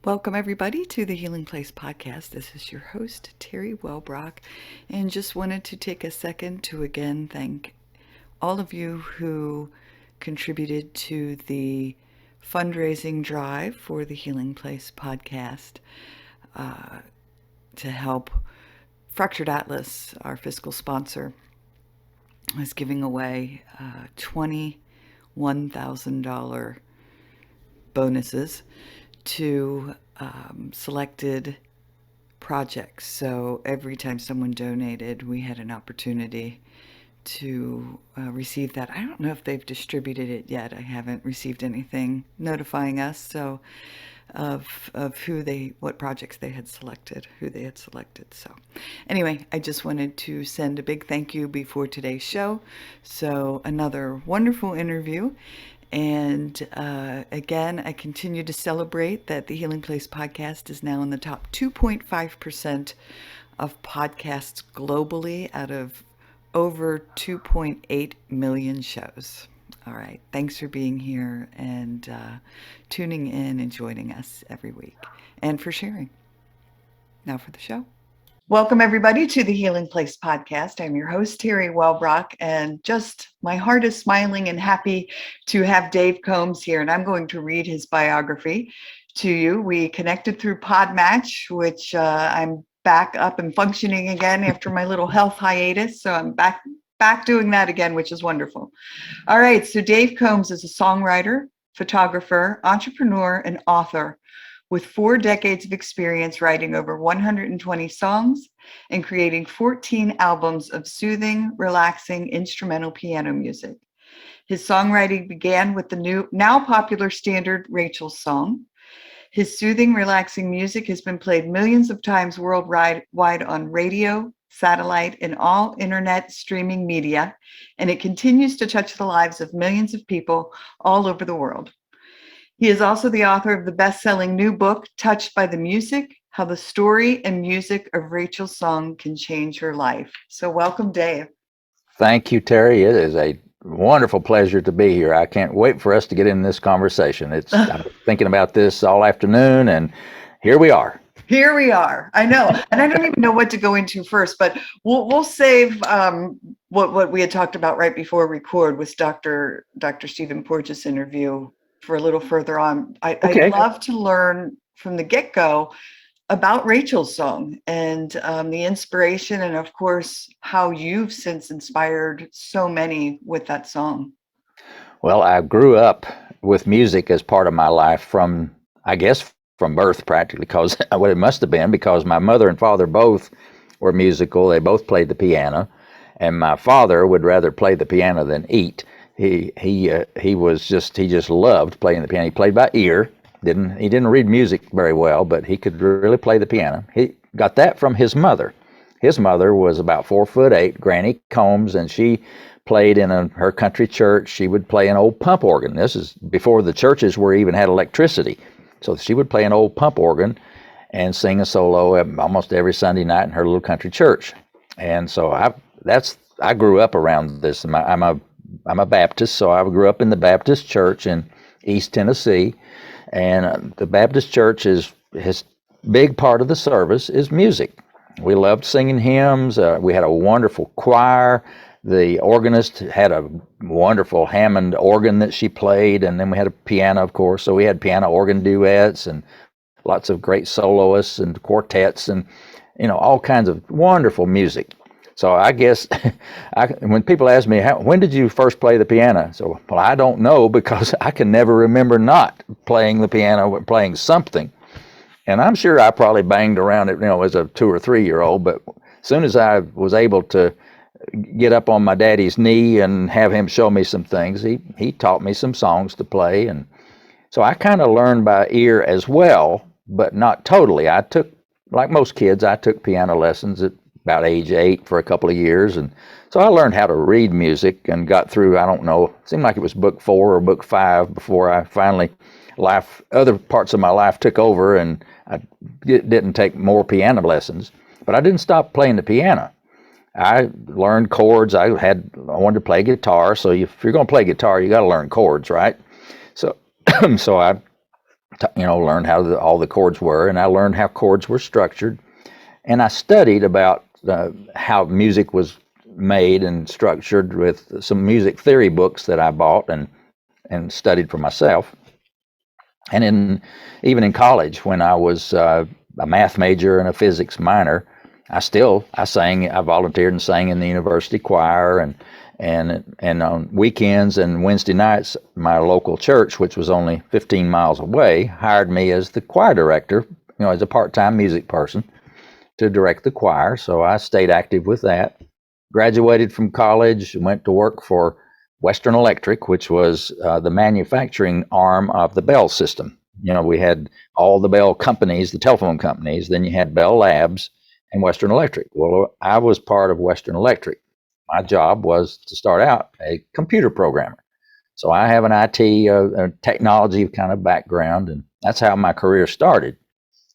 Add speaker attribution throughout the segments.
Speaker 1: Welcome, everybody, to the Healing Place podcast. This is your host, Teri Wellbrock, and just wanted to take a second to again thank all of you who contributed to the fundraising drive for the Healing Place podcast to help Fractured Atlas, our fiscal sponsor, is giving away $21,000 bonuses to selected projects. So every time someone donated, we had an opportunity to receive that. I don't know if they've distributed it yet. I haven't received anything notifying us of what projects they had selected, who they had selected. So anyway, I just wanted to send a big thank you before today's show. So another wonderful interview. And again, I continue to celebrate that the Healing Place podcast is now in the top 2.5% of podcasts globally out of over 2.8 million shows. All right. Thanks for being here and tuning in and joining us every week and for sharing. Now for the show. Welcome, everybody, to the Healing Place podcast. I'm your host, Teri Wellbrock, and just my heart is smiling and happy to have Dave Combs here, and I'm going to read his biography to you. We connected through Podmatch, which I'm back up and functioning again after my little health hiatus, so I'm back doing that again, which is wonderful. All right, so Dave Combs is a songwriter, photographer, entrepreneur, and author with 4 decades of experience writing over 120 songs and creating 14 albums of soothing, relaxing instrumental piano music. His songwriting began with the now popular standard Rachel's Song. His soothing, relaxing music has been played millions of times worldwide on radio, satellite, and all internet streaming media, and it continues to touch the lives of millions of people all over the world. He is also the author of the best-selling new book, Touched by the Music, How the Story and Music of Rachel's Song Can Change Your Life. So welcome, Dave.
Speaker 2: Thank you, Teri. It is a wonderful pleasure to be here. I can't wait for us to get in this conversation. I'm thinking about this all afternoon, and here we are.
Speaker 1: Here we are. I know. And I don't even know what to go into first, but we'll save what we had talked about right before record with Dr. Stephen Porges' interview for a little further on. I'd love to learn from the get-go about Rachel's Song and the inspiration and, of course, how you've since inspired so many with that song.
Speaker 2: Well, I grew up with music as part of my life from birth practically, because what it must have been, because my mother and father both were musical. They both played the piano, and my father would rather play the piano than eat. He just loved playing the piano. He played by ear. He didn't read music very well, but he could really play the piano. He got that from his mother. His mother was about 4'8", Granny Combs, and she played in her country church. She would play an old pump organ. This is before the churches even had electricity. So she would play an old pump organ and sing a solo almost every Sunday night in her little country church. And so I grew up around this. I'm a Baptist, so I grew up in the Baptist church in East Tennessee, and the Baptist church his big part of the service is music. We loved singing hymns. We had a wonderful choir. The organist had a wonderful Hammond organ that she played, and then we had a piano, of course, so we had piano organ duets and lots of great soloists and quartets and, all kinds of wonderful music. So I guess when people ask me, when did you first play the piano? So, well, I don't know, because I can never remember not playing the piano or playing something. And I'm sure I probably banged around it, as a 2 or 3 year old. But as soon as I was able to get up on my daddy's knee and have him show me some things, he taught me some songs to play. And so I kind of learned by ear as well, but not totally. Like most kids, I took piano lessons at about age 8 for a couple of years, and so I learned how to read music and got through, I don't know, it seemed like it was book 4 or book 5 before I finally other parts of my life took over, and I didn't take more piano lessons. But I didn't stop playing the piano. I learned chords. I wanted to play guitar, so if you're going to play guitar, you got to learn chords, right? So I learned how all the chords were, and I learned how chords were structured, and I studied about how music was made and structured with some music theory books that I bought and studied for myself. And even in college, when I was a math major and a physics minor, I sang. I volunteered and sang in the university choir, and on weekends and Wednesday nights, my local church, which was only 15 miles away, hired me as the choir director, as a part-time music person to direct the choir. So I stayed active with that. Graduated from college, went to work for Western Electric, which was the manufacturing arm of the Bell system. We had all the Bell companies, the telephone companies. Then you had Bell Labs and Western Electric. Well, I was part of Western Electric. My job was to start out a computer programmer. So I have an IT, technology kind of background, and that's how my career started.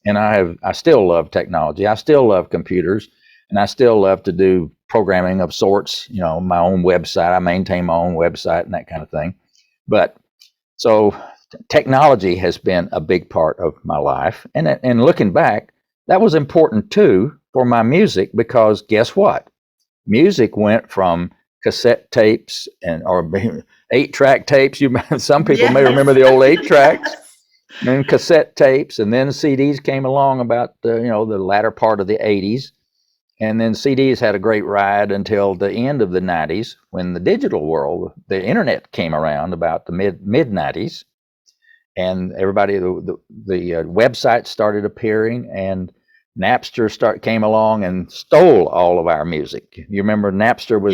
Speaker 2: And I still love technology. I still love computers, and I still love to do programming of sorts. My own website. I maintain my own website and that kind of thing. But so technology has been a big part of my life, and looking back, that was important too for my music, because guess what? Music went from cassette tapes or 8-track tapes. Some people may remember the old 8-tracks. And cassette tapes, and then CDs came along about the latter part of the 80s, and then CDs had a great ride until the end of the 90s, when the digital world, the internet, came around about the mid 90s, and everybody the websites started appearing, and Napster came along and stole all of our music. You remember Napster was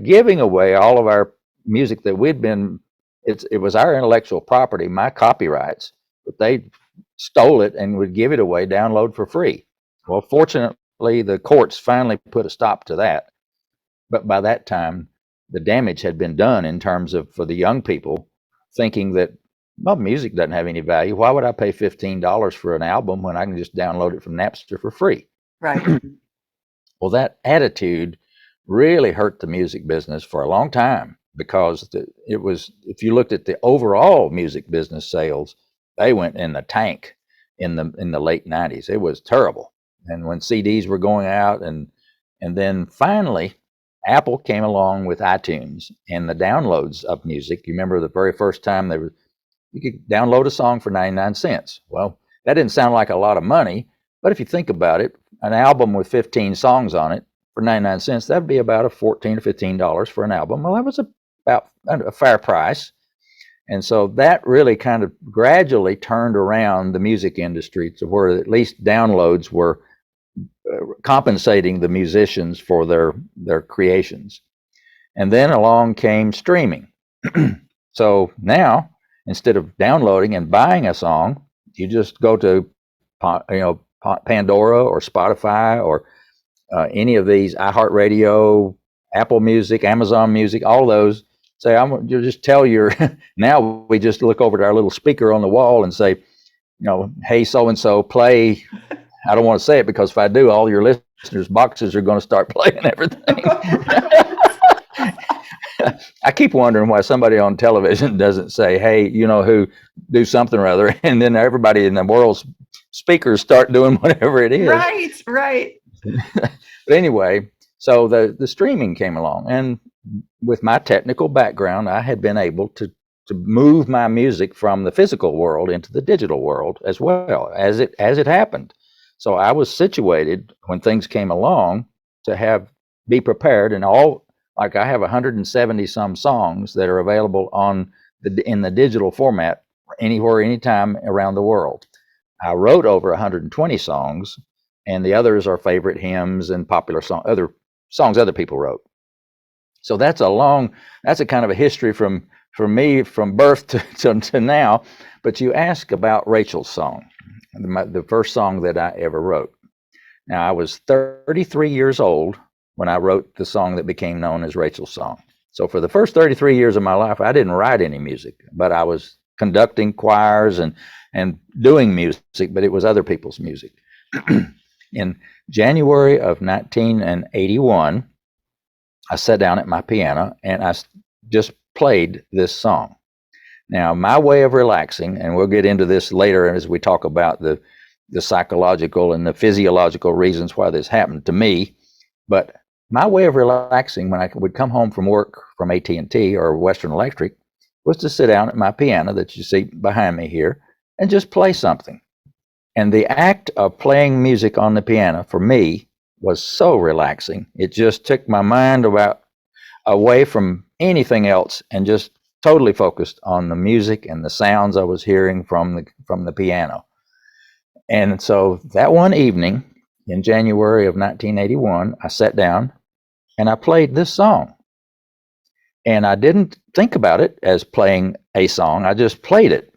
Speaker 2: giving away all of our music that we'd been. It was our intellectual property, my copyrights, but they stole it and would give it away, download for free. Well, fortunately, the courts finally put a stop to that. But by that time, the damage had been done in terms of, for the young people, thinking that, well, music doesn't have any value. Why would I pay $15 for an album when I can just download it from Napster for free?
Speaker 1: Right.
Speaker 2: Well, that attitude really hurt the music business for a long time, because it was, if you looked at the overall music business sales, they went in the tank in the late 90s. It was terrible. And when CDs were going out, and then finally Apple came along with iTunes and the downloads of music. You remember the very first time you could download a song for 99 cents. Well, that didn't sound like a lot of money, but if you think about it, an album with 15 songs on it for 99 cents, that'd be about a $14 to $15 for an album. Well, that was about a fair price. And so that really kind of gradually turned around the music industry to where at least downloads were compensating the musicians for their creations. And then along came streaming. So now, instead of downloading and buying a song, you just go to Pandora or Spotify or any of these, iHeartRadio, Apple Music, Amazon Music, all those. Say, you just tell your, now we just look over to our little speaker on the wall and say, hey, so-and-so, play. I don't want to say it, because if I do, all your listeners' boxes are going to start playing everything. I keep wondering why somebody on television doesn't say, hey, who, do something or other, and then everybody in the world's speakers start doing whatever it is.
Speaker 1: Right.
Speaker 2: But anyway, so the streaming came along, and with my technical background, I had been able to move my music from the physical world into the digital world as well as it happened. So I was situated when things came along to be prepared, and like I have 170 some songs that are available in the digital format anywhere, anytime around the world. I wrote over 120 songs, and the others are favorite hymns and popular other songs other people wrote. So that's a kind of a history from me from birth to now. But you ask about Rachel's song, the first song that I ever wrote. Now, I was 33 years old when I wrote the song that became known as Rachel's Song. So for the first 33 years of my life, I didn't write any music, but I was conducting choirs and doing music, but it was other people's music. In January of 1981, I sat down at my piano and I just played this song. Now, my way of relaxing, and we'll get into this later as we talk about the psychological and the physiological reasons why this happened to me, but my way of relaxing when I would come home from work from AT&T or Western Electric was to sit down at my piano that you see behind me here and just play something. And the act of playing music on the piano for me was so relaxing. It just took my mind away from anything else and just totally focused on the music and the sounds I was hearing from the piano. And so that one evening in January of 1981, I sat down and I played this song. And I didn't think about it as playing a song. I just played it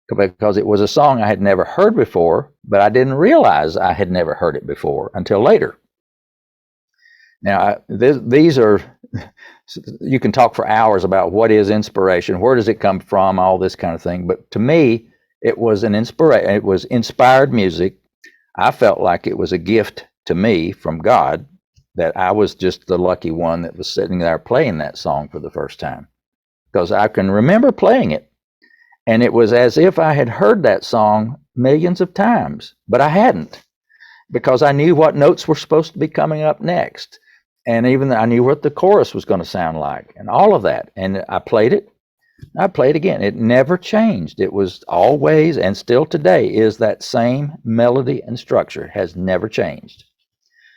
Speaker 2: because it was a song I had never heard before, but I didn't realize I had never heard it before until later. Now, these are, you can talk for hours about what is inspiration, where does it come from, all this kind of thing. But to me, it was it was inspired music. I felt like it was a gift to me from God that I was just the lucky one that was sitting there playing that song for the first time. Because I can remember playing it, and it was as if I had heard that song millions of times, but I hadn't, because I knew what notes were supposed to be coming up next. And even I knew what the chorus was going to sound like and all of that. And I played it. I played again. It never changed. It was always, and still today, is that same melody and structure, has never changed.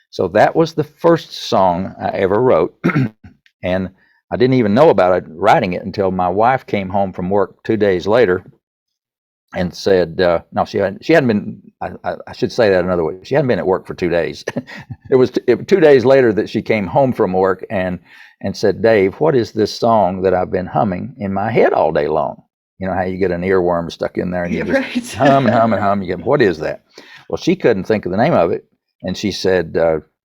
Speaker 2: So that was the first song I ever wrote. And I didn't even know about it, writing it, until my wife came home from work 2 days later and said, no, she hadn't been, I should say that another way. She hadn't been at work for 2 days. It was 2 days later that she came home from work and said, Dave, what is this song that I've been humming in my head all day long? You know how you get an earworm stuck in there and you just hum and hum and hum. You get, what is that? Well, she couldn't think of the name of it. And she said,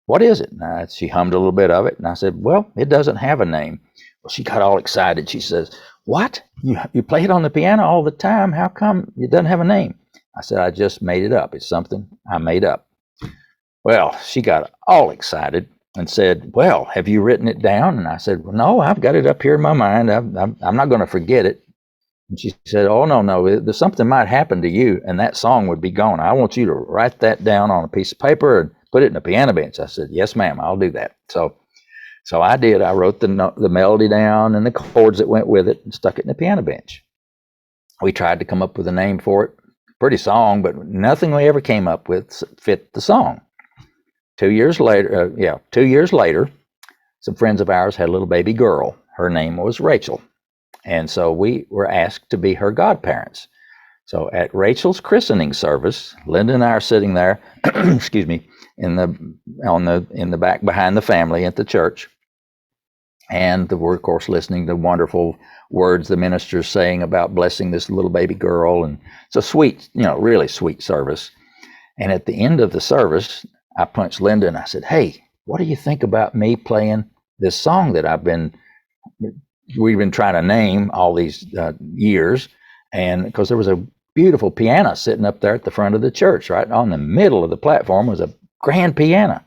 Speaker 2: what is it? And she hummed a little bit of it. And I said, well, it doesn't have a name. Well, she got all excited. She says, what? You play it on the piano all the time. How come it doesn't have a name? I said, I just made it up. It's something I made up. Well, she got all excited and said, well, have you written it down? And I said, well, no, I've got it up here in my mind. I'm not going to forget it. And she said, oh, no, something might happen to you and that song would be gone. I want you to write that down on a piece of paper and put it in a piano bench. I said, yes, ma'am, I'll do that. So I did. I wrote the melody down and the chords that went with it and stuck it in the piano bench. We tried to come up with a name for it. Pretty song, but nothing we ever came up with fit the song. 2 years later, some friends of ours had a little baby girl. Her name was Rachel. And so we were asked to be her godparents. So at Rachel's christening service, Linda and I are sitting there, excuse me, in the back behind the family at the church. And we're, of course, listening to wonderful words the minister's saying about blessing this little baby girl. And it's a sweet, really sweet service. And at the end of the service, I punched Linda and I said, hey, what do you think about me playing this song that we've been trying to name all these years? And because there was a beautiful piano sitting up there at the front of the church, right on the middle of the platform was a grand piano.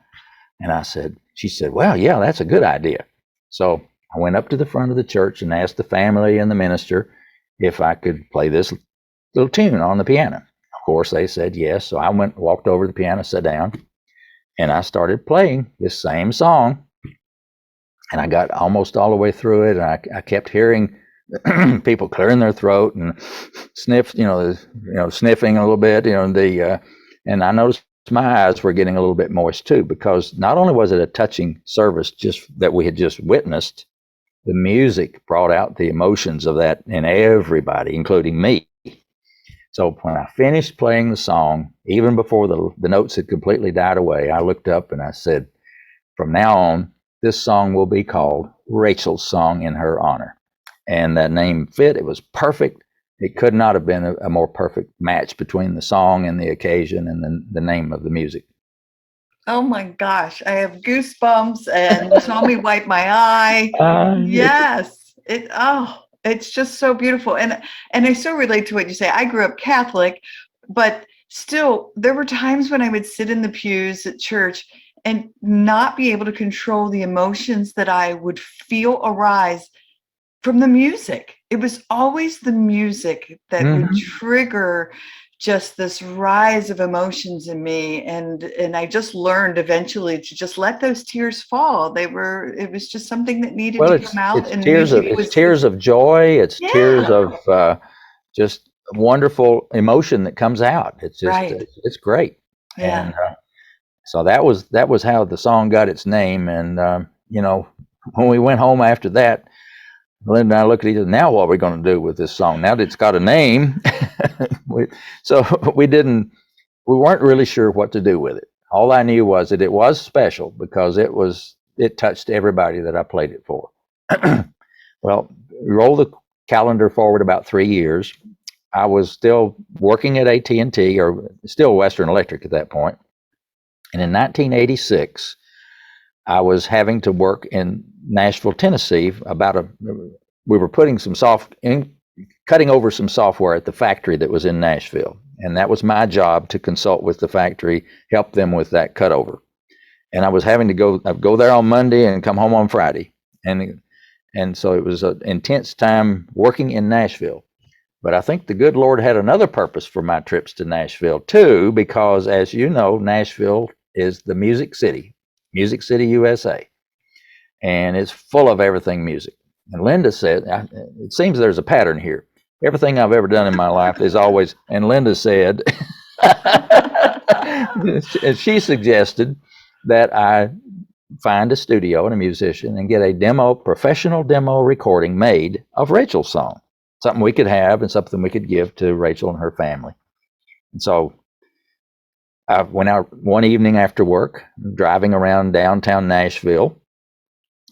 Speaker 2: And she said, well, yeah, that's a good idea. So I went up to the front of the church and asked the family and the minister if I could play this little tune on the piano. Of course, they said yes. So I walked over to the piano, sat down, and I started playing this same song. And I got almost all the way through it. And I kept hearing people clearing their throat and sniffing a little bit, and I noticed my eyes were getting a little bit moist too, because not only was it a touching service just that we had just witnessed, the music brought out the emotions of that in everybody, including me. So when I finished playing the song, even before the notes had completely died away, I looked up and I said, from now on, this song will be called Rachel's Song in her honor. And that name fit. It was perfect. It could not have been a more perfect match between the song and the occasion and the name of the music.
Speaker 1: Oh my gosh, I have goosebumps, and you saw me wipe my eye. Yes. It's just so beautiful. And I so relate to what you say. I grew up Catholic, but still there were times when I would sit in the pews at church and not be able to control the emotions that I would feel arise from the music. It was always the music that would
Speaker 2: Hmm.
Speaker 1: trigger just this rise of emotions in me, and I just learned eventually to just let those tears fall. It was just something that needed
Speaker 2: Well,
Speaker 1: to come out, and music
Speaker 2: it's
Speaker 1: was
Speaker 2: tears of joy. It's tears
Speaker 1: yeah,
Speaker 2: of just wonderful emotion that comes out. It's just
Speaker 1: right,
Speaker 2: it's great.
Speaker 1: yeah.
Speaker 2: And so that was how the song got its name. And you know, when we went home after that, Linda and I looked at each other. Now, what are we going to do with this song? Now that it's got a name, we, so we weren't really sure what to do with it. All I knew was that it was special because it touched everybody that I played it for. Well, roll the calendar forward about 3 years. I was still working at AT&T, or still Western Electric at that point. And in 1986, I was having to work in Nashville, Tennessee. We were putting cutting over some software at the factory that was in Nashville, and that was my job to consult with the factory, help them with that cutover. And I was having to go there on Monday and come home on Friday, and so it was an intense time working in Nashville. But I think the good Lord had another purpose for my trips to Nashville too, because as you know, Nashville is the Music City, USA, and it's full of everything music. And Linda said, it seems there's a pattern here. Everything I've ever done in my life is always, and Linda said, and she suggested that I find a studio and a musician and get a professional demo recording made of Rachel's song, something we could have and something we could give to Rachel and her family. And so I went out one evening after work, driving around downtown Nashville,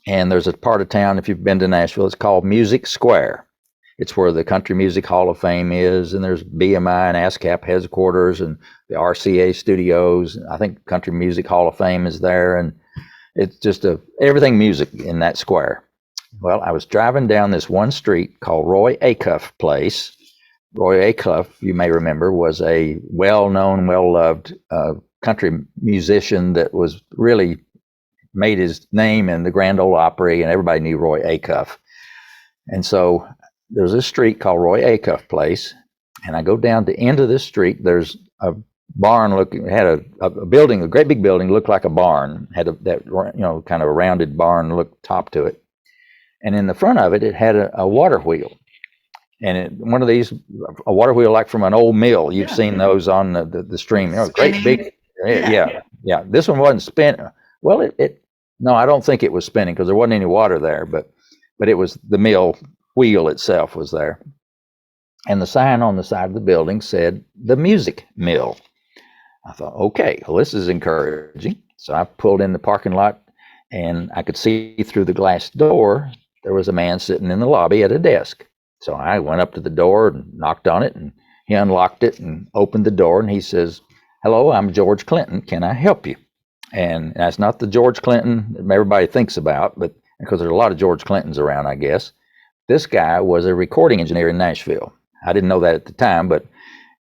Speaker 2: and there's a part of town, if you've been to Nashville, it's called Music Square. It's where the Country Music Hall of Fame is, and there's BMI and ASCAP headquarters and the RCA studios. I think Country Music Hall of Fame is there, and it's just everything music in that square. Well, I was driving down this one street called Roy Acuff Place. Roy Acuff, you may remember, was a well-known, well-loved country musician that was really made his name in the Grand Ole Opry, and everybody knew Roy Acuff. And so there's a street called Roy Acuff Place, and I go down the end of this street. There's a barn had a building, a great big building, looked like a barn, had that kind of a rounded barn look top to it. And in the front of it, it had a water wheel. And one of these, a water wheel like from an old mill. You've seen those on the stream. Great big, yeah. This one wasn't spinning. Well, no, I don't think it was spinning because there wasn't any water there, but it was the mill wheel itself was there. And the sign on the side of the building said the music mill. I thought, okay, well, this is encouraging. So I pulled in the parking lot, and I could see through the glass door, there was a man sitting in the lobby at a desk. So I went up to the door and knocked on it, and he unlocked it and opened the door, and he says, "Hello, I'm George Clinton. Can I help you?" And that's not the George Clinton that everybody thinks about, but because there's a lot of George Clintons around, I guess. This guy was a recording engineer in Nashville. I didn't know that at the time, but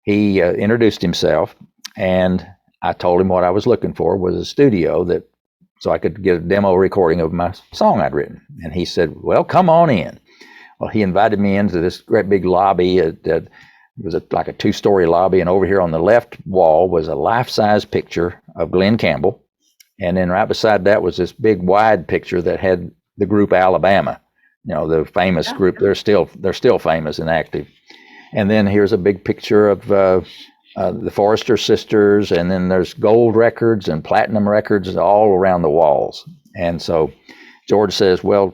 Speaker 2: he introduced himself, and I told him what I was looking for was a studio so I could get a demo recording of my song I'd written. And he said, "Well, come on in." Well, he invited me into this great big lobby. It was like a two-story lobby, and over here on the left wall was a life-size picture of Glenn Campbell. And then right beside that was this big wide picture that had the group Alabama, the famous group. They're still famous and active. And then here's a big picture of the Forrester sisters, and then there's gold records and platinum records all around the walls. And so George says, well,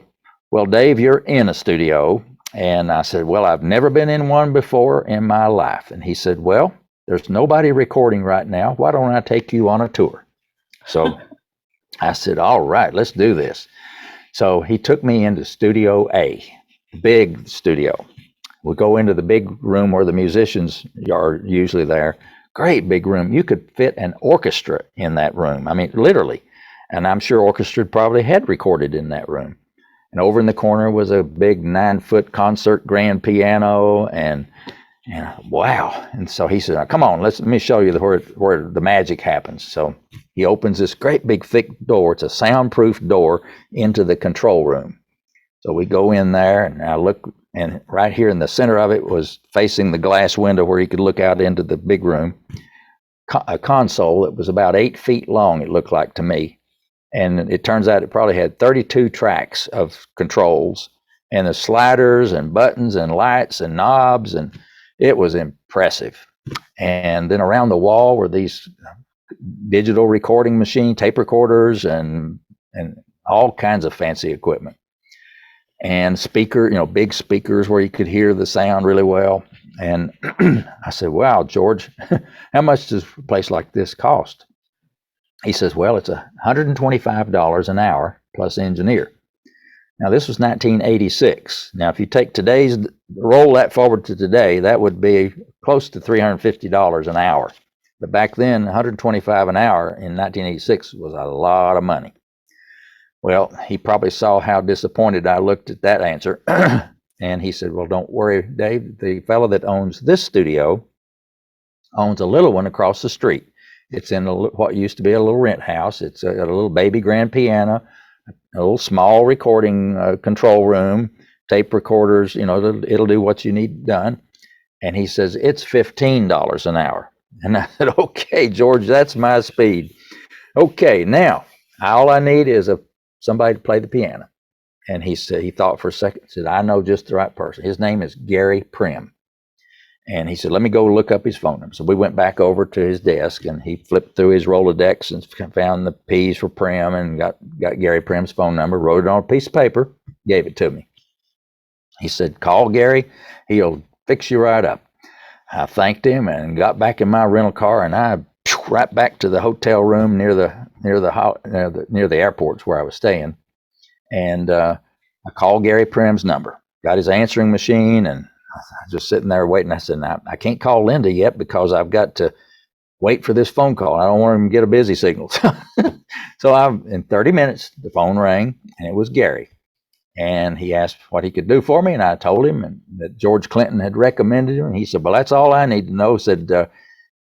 Speaker 2: Dave, you're in a studio. And I said, well, I've never been in one before in my life. And he said, well, there's nobody recording right now. Why don't I take you on a tour? So I said, all right, let's do this. So he took me into Studio A, big studio. We go into the big room where the musicians are usually there. Great big room. You could fit an orchestra in that room. I mean, literally. And I'm sure orchestra probably had recorded in that room. And over in the corner was a big 9-foot concert grand piano, and wow. And so he said, come on, let me show you where the magic happens. So he opens this great big thick door. It's a soundproof door into the control room. So we go in there, and I look, and right here in the center of it was facing the glass window where you could look out into the big room, a console that was about 8 feet long, it looked like to me. And it turns out it probably had 32 tracks of controls, and the sliders and buttons and lights and knobs, and it was impressive. And then around the wall were these digital recording machine, tape recorders, and all kinds of fancy equipment. And big speakers where you could hear the sound really well. And I said, wow, George, how much does a place like this cost? He says, well, it's $125 an hour plus engineer. Now, this was 1986. Now, if you take roll that forward to today, that would be close to $350 an hour. But back then, $125 an hour in 1986 was a lot of money. Well, he probably saw how disappointed I looked at that answer. And he said, well, don't worry, Dave. The fellow that owns this studio owns a little one across the street. It's in what used to be a little rent house. It's a little baby grand piano, a little small recording control room, tape recorders. It'll do what you need done. And he says, it's $15 an hour. And I said, okay, George, that's my speed. Okay, now, all I need is somebody to play the piano. And he said, he thought for a second, said, I know just the right person. His name is Gary Prim. And he said, let me go look up his phone number. So we went back over to his desk, and he flipped through his Rolodex and found the P's for Prim and got Gary Prim's phone number, wrote it on a piece of paper, gave it to me. He said, call Gary. He'll fix you right up. I thanked him and got back in my rental car, and I right back to the hotel room near the airports where I was staying. And I called Gary Prim's number, got his answering machine, and I was just sitting there waiting. I said, now, I can't call Linda yet because I've got to wait for this phone call. I don't want him to get a busy signal. So in 30 minutes, the phone rang, and it was Gary. And he asked what he could do for me, and I told him that George Clinton had recommended him. And he said, well, that's all I need to know. Said,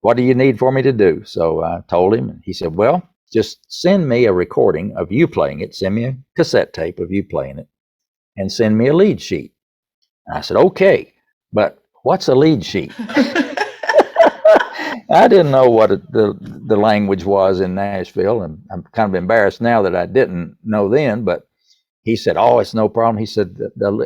Speaker 2: what do you need for me to do? So I told him, and he said, well, just send me a recording of you playing it. Send me a cassette tape of you playing it, and send me a lead sheet. And I said, okay, but what's a lead sheet? I didn't know what the language was in Nashville, and I'm kind of embarrassed now that I didn't know then, but he said, oh, it's no problem. He said,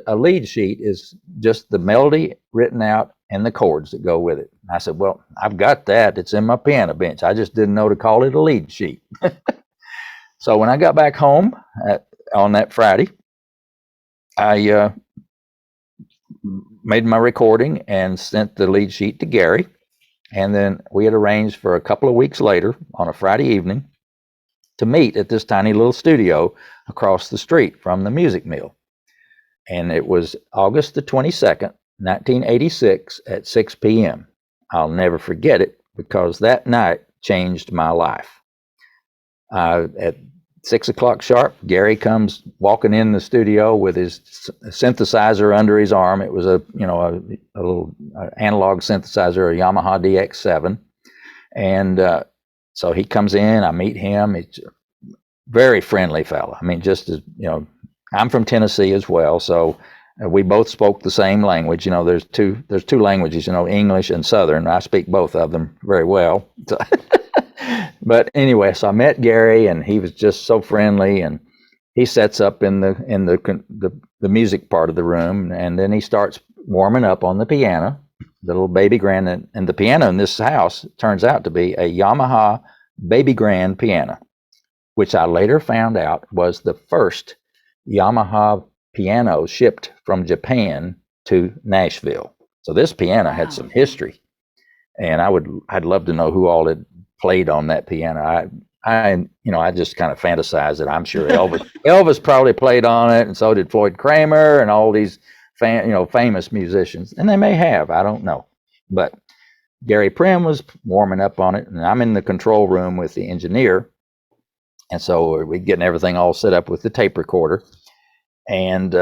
Speaker 2: a lead sheet is just the melody written out and the chords that go with it. I said, well, I've got that. It's in my piano bench. I just didn't know to call it a lead sheet. So when I got back home on that Friday, I made my recording and sent the lead sheet to Gary. And then we had arranged for a couple of weeks later on a Friday evening to meet at this tiny little studio across the street from the music mill. And it was August the 22nd, 1986 at 6 p.m. I'll never forget it because that night changed my life. At 6 o'clock sharp, Gary comes walking in the studio with his synthesizer under his arm. It was a little analog synthesizer, a Yamaha DX7. And so he comes in, I meet him. It's a very friendly fella. I mean, just as, I'm from Tennessee as well. So we both spoke the same language. There's two languages, English and Southern. I speak both of them very well. So but anyway, so I met Gary, and he was just so friendly, and he sets up in the music part of the room, and then he starts warming up on the piano, the little baby grand, and the piano in this house turns out to be a Yamaha baby grand piano, which I later found out was the first Yamaha piano shipped from Japan to Nashville. So this piano had some history, and I'd love to know who all had played on that piano. I just kind of fantasized that I'm sure Elvis probably played on it, and so did Floyd Kramer and all these famous musicians, and they may have, I don't know. But Gary Prim was warming up on it, and I'm in the control room with the engineer, and so we're getting everything all set up with the tape recorder. And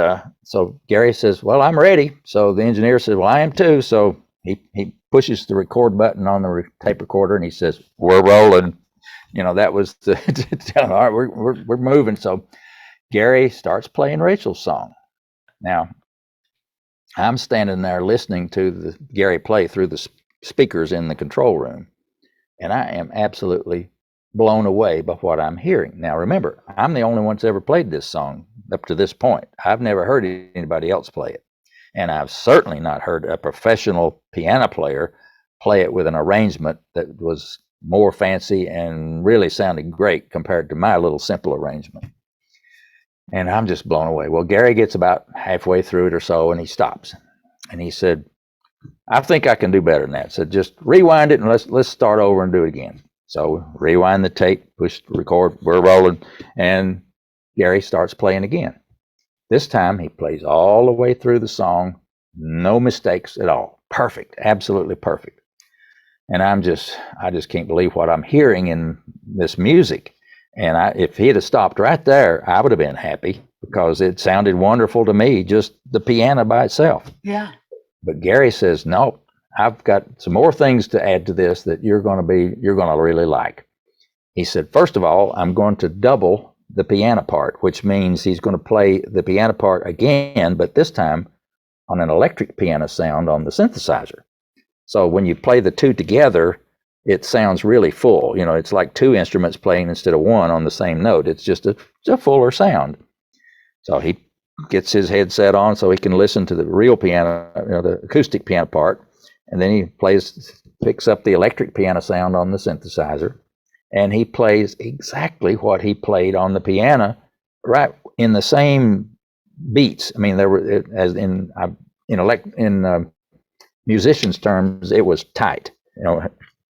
Speaker 2: so Gary says, well, I'm ready. So the engineer says, well, I am too. So he pushes the record button on the tape recorder, and he says, we're rolling. That was all right, we're moving. So Gary starts playing Rachel's song. Now, I'm standing there listening to Gary play through the speakers in the control room, and I am absolutely blown away by what I'm hearing. Now, remember, I'm the only one that's ever played this song up to this point. I've never heard anybody else play it, and I've certainly not heard a professional piano player play it with an arrangement that was more fancy and really sounded great compared to my little simple arrangement. And I'm just blown away. Well, Gary gets about halfway through it or so, and he stops. And he said, I think I can do better than that. So just rewind it and let's start over and do it again. So rewind the tape, push record, we're rolling, and Gary starts playing again. This time he plays all the way through the song, no mistakes at all. Perfect, absolutely perfect. And I just can't believe what I'm hearing in this music. And if he'd have stopped right there, I would have been happy because it sounded wonderful to me, just the piano by itself.
Speaker 1: Yeah.
Speaker 2: But Gary says, no, I've got some more things to add to this that you're going to really like. He said, first of all, I'm going to double the piano part, which means he's going to play the piano part again, but this time on an electric piano sound on the synthesizer. So when you play the two together, it sounds really full. You know, it's like two instruments playing instead of one on the same note. It's just a fuller sound. So he gets his headset on so he can listen to the real piano, the acoustic piano part. And then he picks up the electric piano sound on the synthesizer. And he plays exactly what he played on the piano, right in the same beats. I mean, there were, as in musicians' terms, it was tight.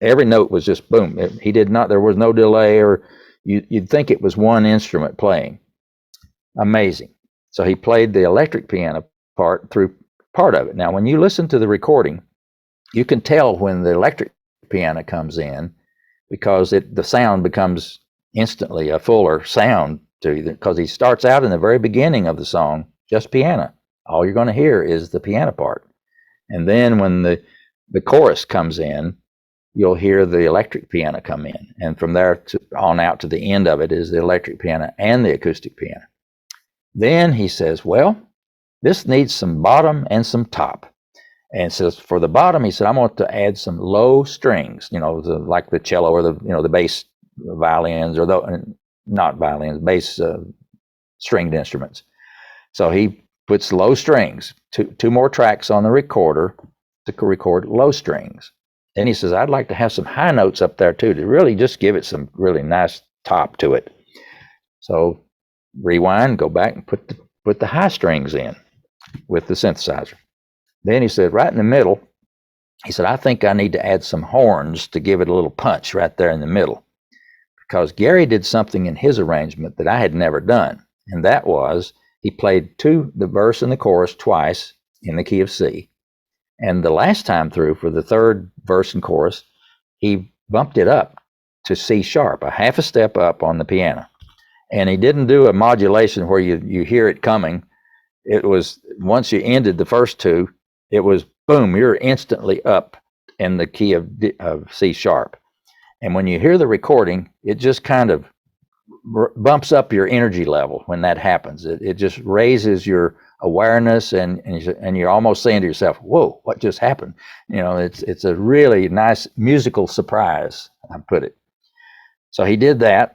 Speaker 2: Every note was just boom. There was no delay, or you'd think it was one instrument playing. Amazing. So he played the electric piano part through part of it. Now, when you listen to the recording, you can tell when the electric piano comes in because the sound becomes instantly a fuller sound to you, because he starts out in the very beginning of the song, just piano. All you're going to hear is the piano part. And then when the chorus comes in, you'll hear the electric piano come in. And from there on out to the end of it is the electric piano and the acoustic piano. Then he says, well, this needs some bottom and some top. And says for the bottom, he said, I want to add some low strings, like the cello or the bass violins, or not violins, bass stringed instruments. So he puts low strings, two more tracks on the recorder to record low strings. Then he says, I'd like to have some high notes up there too, to really just give it some really nice top to it. So rewind, go back and put the high strings in with the synthesizer. Then he said, right in the middle, he said, I think I need to add some horns to give it a little punch right there in the middle. Because Gary did something in his arrangement that I had never done. And that was, he played the verse and the chorus twice in the key of C. And the last time through, for the third verse and chorus, he bumped it up to C sharp, a half a step up on the piano. And he didn't do a modulation where you hear it coming. It was, once you ended the first two, it was boom, you're instantly up in the key of C sharp. And when you hear the recording, it just kind of bumps up your energy level when that happens. It just raises your awareness, and you're almost saying to yourself, whoa, what just happened? It's a really nice musical surprise, I put it. So he did that,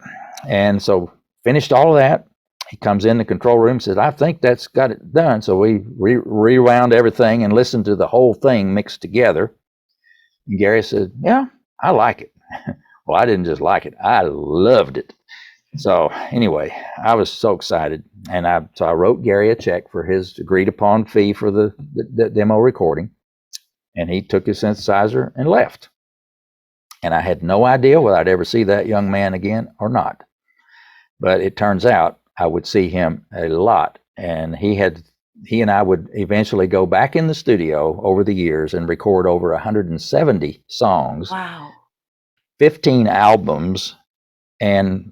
Speaker 2: and so finished all of that. He comes in the control room, says, I think that's got it done. So we rewound everything and listened to the whole thing mixed together. And Gary said, yeah, I like it. Well, I didn't just like it, I loved it. So anyway, I was so excited, and I wrote Gary a check for his agreed upon fee for the demo recording, and he took his synthesizer and left. And I had no idea whether I'd ever see that young man again or not. But it turns out I would see him a lot, and he and I would eventually go back in the studio over the years and record over 170 songs.
Speaker 1: Wow.
Speaker 2: 15 albums. And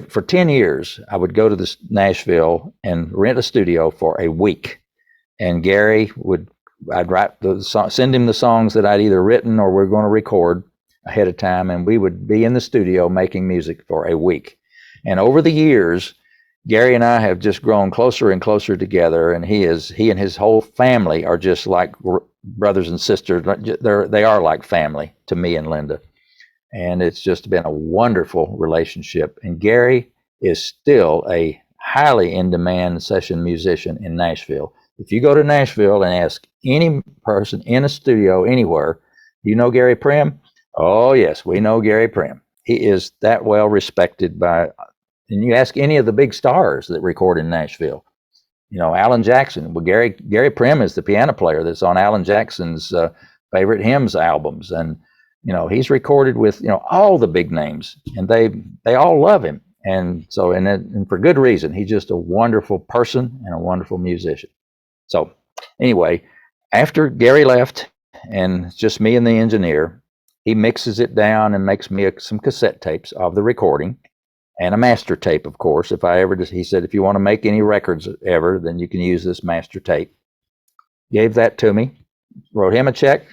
Speaker 2: for 10 years, I would go to Nashville and rent a studio for a week. And I'd write send him the songs that I'd either written or we're going to record ahead of time. And we would be in the studio making music for a week. And over the years, Gary and I have just grown closer and closer together, and he and his whole family are just like brothers and sisters. They are like family to me and Linda, and it's just been a wonderful relationship. And Gary is still a highly in demand session musician in Nashville. If you go to Nashville and ask any person in a studio anywhere, do you know Gary Prim? Oh yes, we know Gary Prim. He is that well respected by, and you ask any of the big stars that record in Nashville, Alan Jackson. Well, Gary Prim is the piano player that's on Alan Jackson's favorite hymns albums, and he's recorded with all the big names, and they all love him, and so and for good reason. He's just a wonderful person and a wonderful musician. So anyway, after Gary left, and it's just me and the engineer, he mixes it down and makes me some cassette tapes of the recording. And a master tape, of course. He said, if you want to make any records ever, then you can use this master tape. Gave that to me, wrote him a check,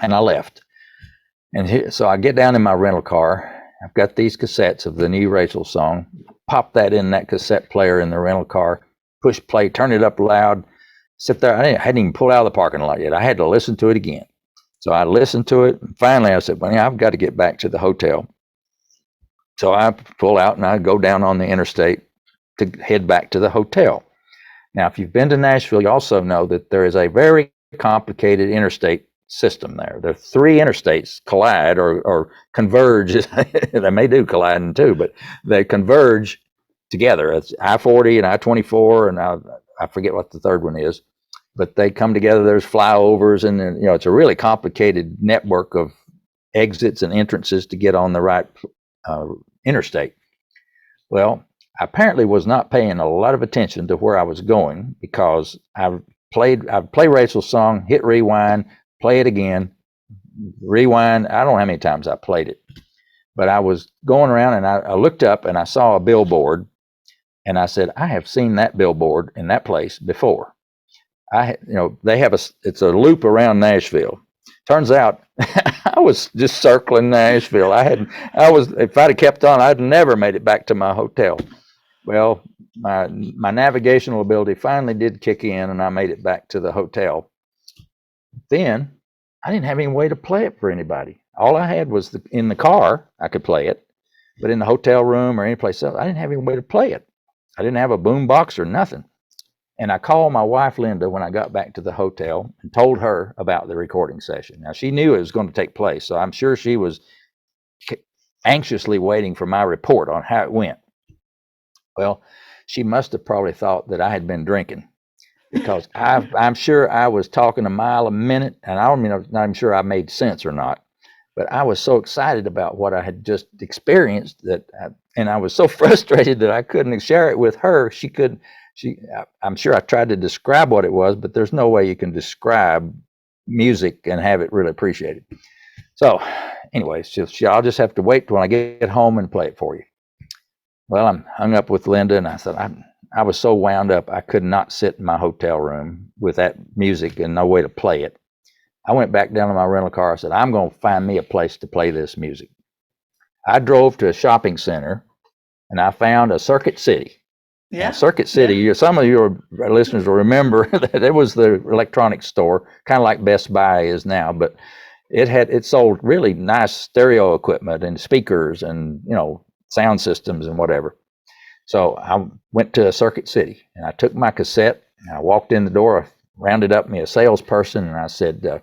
Speaker 2: and I left. And so I get down in my rental car. I've got these cassettes of the new Rachel song. Pop that in that cassette player in the rental car. Push play, turn it up loud. Sit there. I hadn't even pulled out of the parking lot yet. I had to listen to it again. So I listened to it. And finally, I said, well, yeah, I've got to get back to the hotel. So I pull out and I go down on the interstate to head back to the hotel. Now, if you've been to Nashville, you also know that there is a very complicated interstate system there. There are 3 interstates collide or converge. They may do colliding too, but they converge together. It's I-40 and I-24, and I forget what the third one is, but they come together. There's flyovers, and it's a really complicated network of exits and entrances to get on the right interstate. Well, I apparently was not paying a lot of attention to where I was going, because I'd play Rachel's song, hit rewind, play it again, rewind. I don't know how many times I played it, but I was going around and I looked up and I saw a billboard, and I said, I have seen that billboard in that place before. They have it's a loop around Nashville. Turns out I was just circling Nashville. If I'd have kept on, I'd never made it back to my hotel. Well, my navigational ability finally did kick in, and I made it back to the hotel. Then I didn't have any way to play it for anybody. All I had was in the car, I could play it, but in the hotel room or any place else, I didn't have any way to play it. I didn't have a boom box or nothing. And I called my wife, Linda, when I got back to the hotel and told her about the recording session. Now, she knew it was going to take place, so I'm sure she was anxiously waiting for my report on how it went. Well, she must have probably thought that I had been drinking, because I'm sure I was talking a mile a minute, and I'm not even sure I made sense or not. But I was so excited about what I had just experienced and I was so frustrated that I couldn't share it with her. I'm sure I tried to describe what it was, but there's no way you can describe music and have it really appreciated. So anyway, I'll just have to wait till I get home and play it for you. Well, I'm hung up with Linda, and I said, I was so wound up, I could not sit in my hotel room with that music and no way to play it. I went back down to my rental car. I said, I'm going to find me a place to play this music. I drove to a shopping center, and I found a Circuit City. Yeah. Circuit City, yeah. Some of your listeners will remember that it was the electronics store, kind of like Best Buy is now, but it sold really nice stereo equipment and speakers and sound systems and whatever. So I went to a Circuit City, and I took my cassette, and I walked in the door, I rounded up me a salesperson, and I said,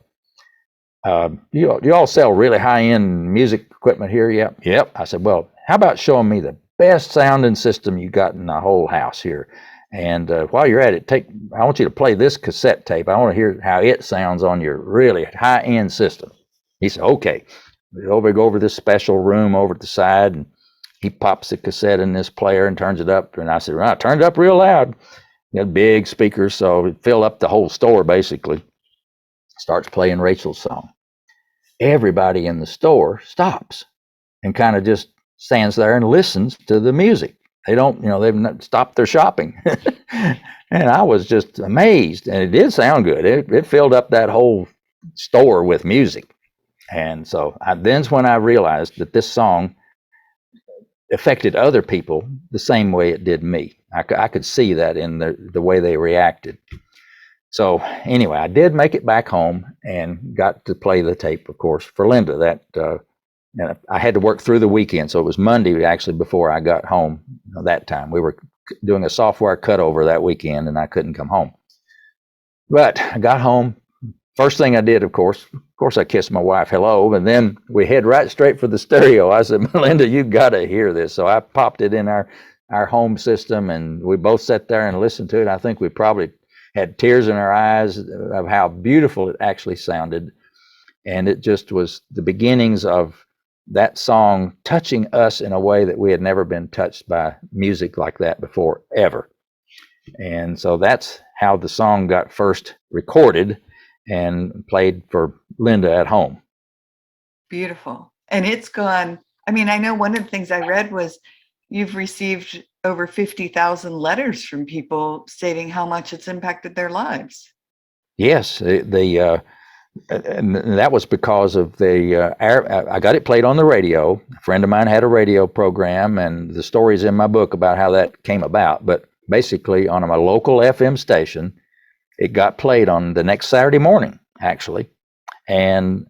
Speaker 2: you all sell really high-end music equipment here? Yep. I said, well, how about showing me the best sounding system you got in the whole house here? And while you're at it, I want you to play this cassette tape. I want to hear how it sounds on your really high-end system. He said, okay. We go over this special room over at the side, and he pops the cassette in this player and turns it up. And I said, well, I turned it up real loud. Got big speakers, so it filled up the whole store, basically. Starts playing Rachel's song. Everybody in the store stops and kind of just stands there and listens to the music. They don't, they've not stopped their shopping. And I was just amazed, and it did sound good. It filled up that whole store with music. And so that's when I realized that this song, affected other people the same way it did me. I could see that in the way they reacted. So anyway, I did make it back home and got to play the tape, of course, for Linda. And I had to work through the weekend, so it was Monday actually before I got home. That time we were doing a software cutover that weekend, and I couldn't come home. But I got home. First thing I did, of course, I kissed my wife hello, and then we head right straight for the stereo. I said, Melinda, you got to hear this. So I popped it in our home system, and we both sat there and listened to it. I think we probably had tears in our eyes of how beautiful it actually sounded. And it just was the beginnings of that song touching us in a way that we had never been touched by music like that before, ever. And so that's how the song got first recorded and played for Linda at home.
Speaker 1: Beautiful. And it's gone. I mean, I know one of the things I read was you've received over 50,000 letters from people stating how much it's impacted their lives.
Speaker 2: Yes, and that was because of I got it played on the radio. A friend of mine had a radio program, and the story's in my book about how that came about. But basically, on a local FM station, it got played on the next Saturday morning, actually. And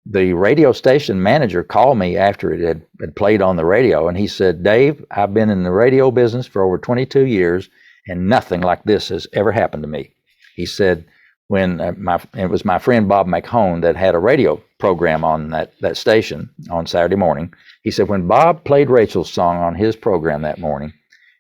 Speaker 2: the radio station manager called me after it had played on the radio, and he said, Dave, I've been in the radio business for over 22 years, and nothing like this has ever happened to me. He said, when it was my friend Bob McHone that had a radio program on that station on Saturday morning. He said, when Bob played Rachel's song on his program that morning,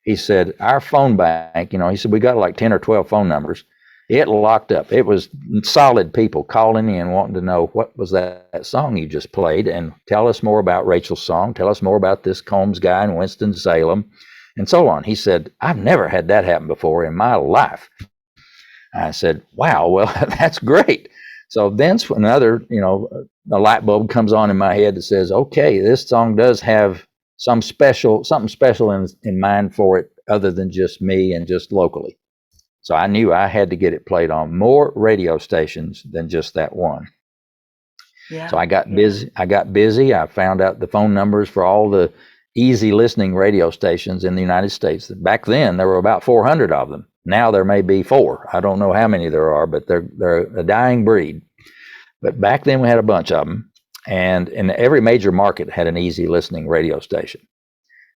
Speaker 2: he said, our phone bank, he said, we got like 10 or 12 phone numbers. It locked up. It was solid people calling in wanting to know, what was that song you just played? And tell us more about Rachel's song. Tell us more about this Combs guy in Winston-Salem, and so on. He said, I've never had that happen before in my life. I said, wow, well, that's great. So then another, a light bulb comes on in my head that says, okay, this song does have something special in mind for it other than just me and just locally. So I knew I had to get it played on more radio stations than just that one. Yeah. So I got busy. I found out the phone numbers for all the easy listening radio stations in the United States. Back then, there were about 400 of them. Now there may be 4. I don't know how many there are, but they're a dying breed. But back then we had a bunch of them, and in every major market had an easy listening radio station.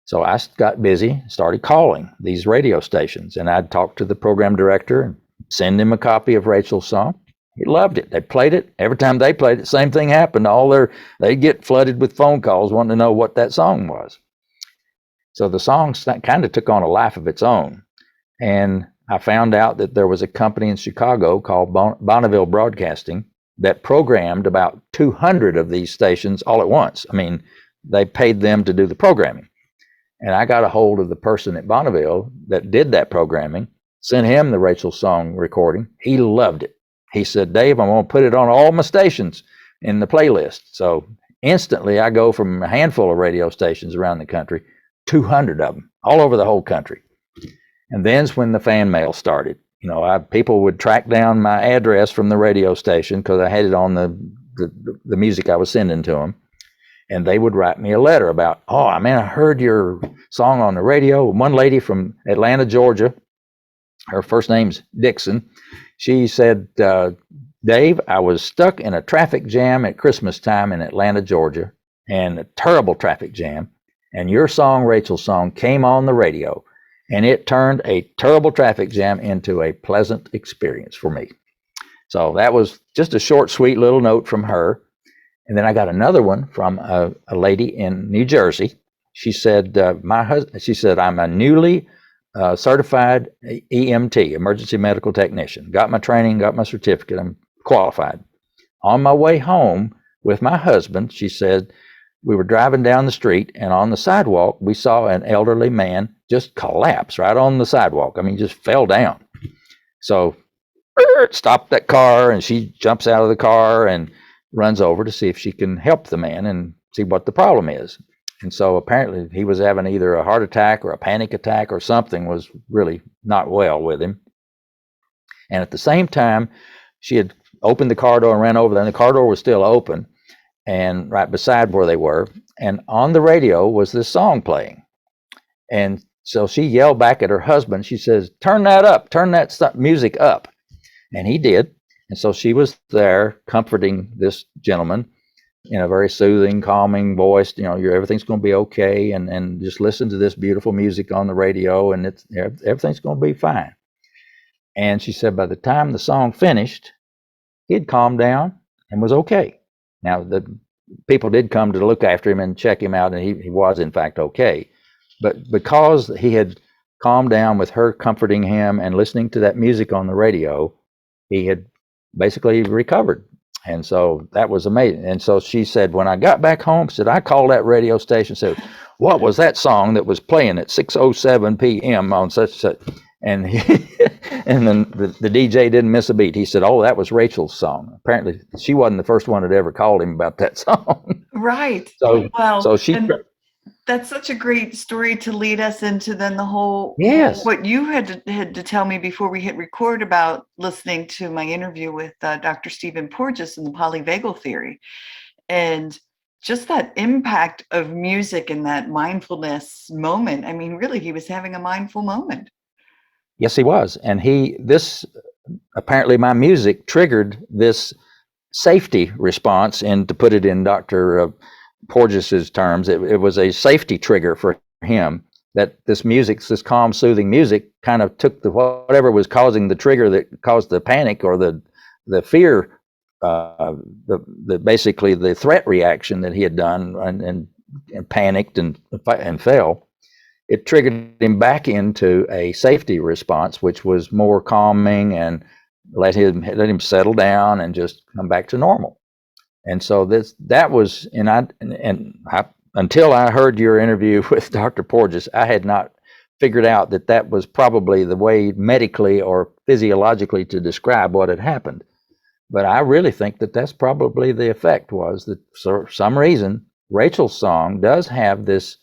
Speaker 2: So I got busy, started calling these radio stations, and I'd talk to the program director and send him a copy of Rachel's song. He loved it. They played it. Every time they played it, same thing happened. They'd get flooded with phone calls wanting to know what that song was. So the song kind of took on a life of its own. And I found out that there was a company in Chicago called Bonneville Broadcasting that programmed about 200 of these stations all at once. I mean, they paid them to do the programming. And I got a hold of the person at Bonneville that did that programming, sent him the Rachel song recording. He loved it. He said, Dave, I'm going to put it on all my stations in the playlist. So instantly I go from a handful of radio stations around the country, 200 of them, all over the whole country. And then's when the fan mail started. People would track down my address from the radio station because I had it on the music I was sending to them. And they would write me a letter about, oh, man, I heard your song on the radio. One lady from Atlanta, Georgia, her first name's Dixon. She said, Dave, I was stuck in a traffic jam at Christmas time in Atlanta, Georgia, and a terrible traffic jam. And your song, Rachel's song, came on the radio. And it turned a terrible traffic jam into a pleasant experience for me. So that was just a short, sweet little note from her. And then I got another one from a lady in New Jersey. She said, I'm a newly certified EMT, emergency medical technician. Got my training, got my certificate. I'm qualified. On my way home with my husband, she said, we were driving down the street, and on the sidewalk, we saw an elderly man just collapse right on the sidewalk. I mean, just fell down. So stopped that car, and she jumps out of the car and runs over to see if she can help the man and see what the problem is. And so apparently he was having either a heart attack or a panic attack or something was really not well with him. And at the same time, she had opened the car door and ran over there, and the car door was still open and right beside where they were. And on the radio was this song playing. And so she yelled back at her husband. She says, turn that up, turn that music up. And he did. And so she was there comforting this gentleman in a very soothing, calming voice. Everything's going to be okay. And just listen to this beautiful music on the radio, and everything's going to be fine. And she said by the time the song finished, he had calmed down and was okay. Now, the people did come to look after him and check him out, and he was, in fact, okay. But because he had calmed down with her comforting him and listening to that music on the radio, he had basically recovered. And so that was amazing. And so she said, when I got back home, she said, I called that radio station, said, what was that song that was playing at 6:07 p.m. on such and such? And and then the DJ didn't miss a beat. He said, oh, that was Rachel's song. Apparently, she wasn't the first one that ever called him about that song.
Speaker 1: Right.
Speaker 2: So,
Speaker 1: well,
Speaker 2: so she.
Speaker 1: That's such a great story to lead us into then the whole,
Speaker 2: yes,
Speaker 1: what you had to tell me before we hit record about listening to my interview with Dr. Stephen Porges and the Polyvagal Theory. And just that impact of music and that mindfulness moment. I mean, really, he was having a mindful moment.
Speaker 2: Yes, he was. And apparently my music triggered this safety response. And to put it in Dr. Porges's terms, it was a safety trigger for him, that this music, this calm, soothing music, kind of took whatever was causing the trigger that caused the panic or the fear, basically the threat reaction that he had done and panicked and fell. It triggered him back into a safety response, which was more calming and let him settle down and just come back to normal. And so that was, until I heard your interview with Dr. Porges, I had not figured out that was probably the way medically or physiologically to describe what had happened. But I really think that's probably the effect, was that for some reason, Rachel's song does have this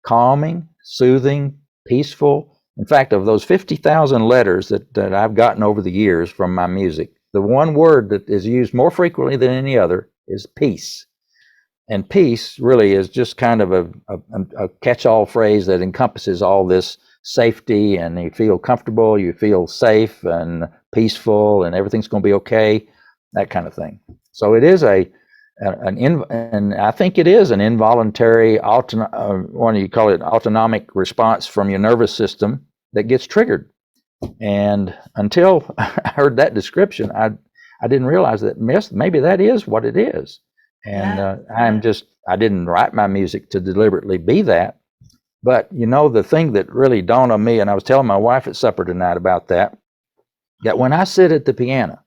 Speaker 2: calming, soothing, peaceful. In fact, of those 50,000 letters that I've gotten over the years from my music, the one word that is used more frequently than any other is peace. And peace really is just kind of a catch-all phrase that encompasses all this safety, and you feel comfortable, you feel safe and peaceful, and everything's going to be okay, that kind of thing. So it is and I think it is an involuntary, what do you call it, autonomic response from your nervous system that gets triggered. And until I heard that description, I didn't realize that maybe that is what it is. And I didn't write my music to deliberately be that. But the thing that really dawned on me, and I was telling my wife at supper tonight about that when I sit at the piano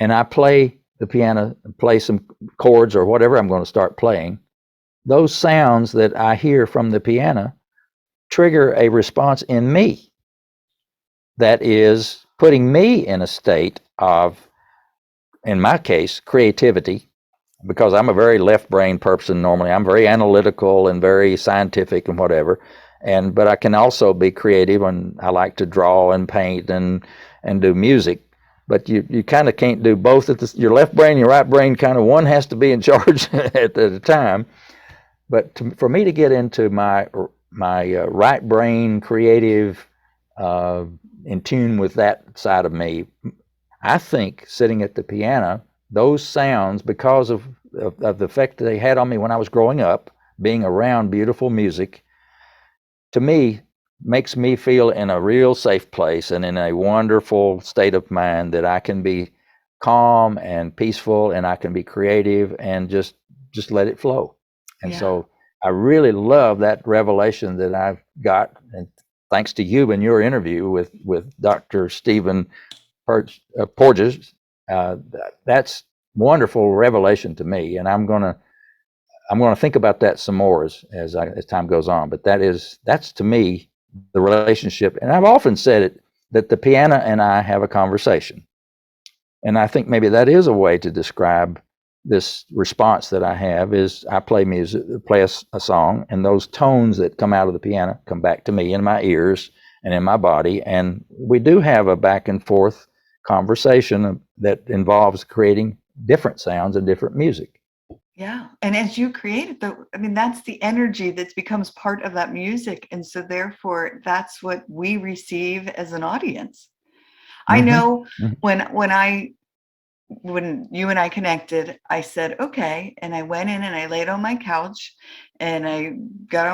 Speaker 2: and I play the piano, play some chords or whatever I'm going to start playing, those sounds that I hear from the piano trigger a response in me that is putting me in a state of, in my case, creativity, because I'm a very left brain person normally. I'm very analytical and very scientific and whatever. But I can also be creative, and I like to draw and paint and do music. But you kind of can't do both at your left brain and your right brain. Kind of one has to be in charge at a time. But for me to get into my right brain, creative, in tune with that side of me, I think sitting at the piano, those sounds, because of the effect that they had on me when I was growing up, being around beautiful music, to me, makes me feel in a real safe place and in a wonderful state of mind that I can be calm and peaceful, and I can be creative and just let it flow. And so I really love that revelation that I've got, and thanks to you and your interview with Dr. Stephen Porges, that's wonderful revelation to me, and I'm gonna think about that some more as time goes on. But that's to me the relationship, and I've often said it, that the piano and I have a conversation, and I think maybe that is a way to describe this response that I have. Is I play music, play a song, and those tones that come out of the piano come back to me in my ears and in my body, and we do have a back and forth conversation that involves creating different sounds and different music.
Speaker 1: Yeah. And as you created I mean, that's the energy that becomes part of that music. And so therefore that's what we receive as an audience. I
Speaker 2: Hmm.
Speaker 1: know
Speaker 2: Hmm.
Speaker 1: when you and I connected, I said, okay. And I went in and I laid on my couch and I got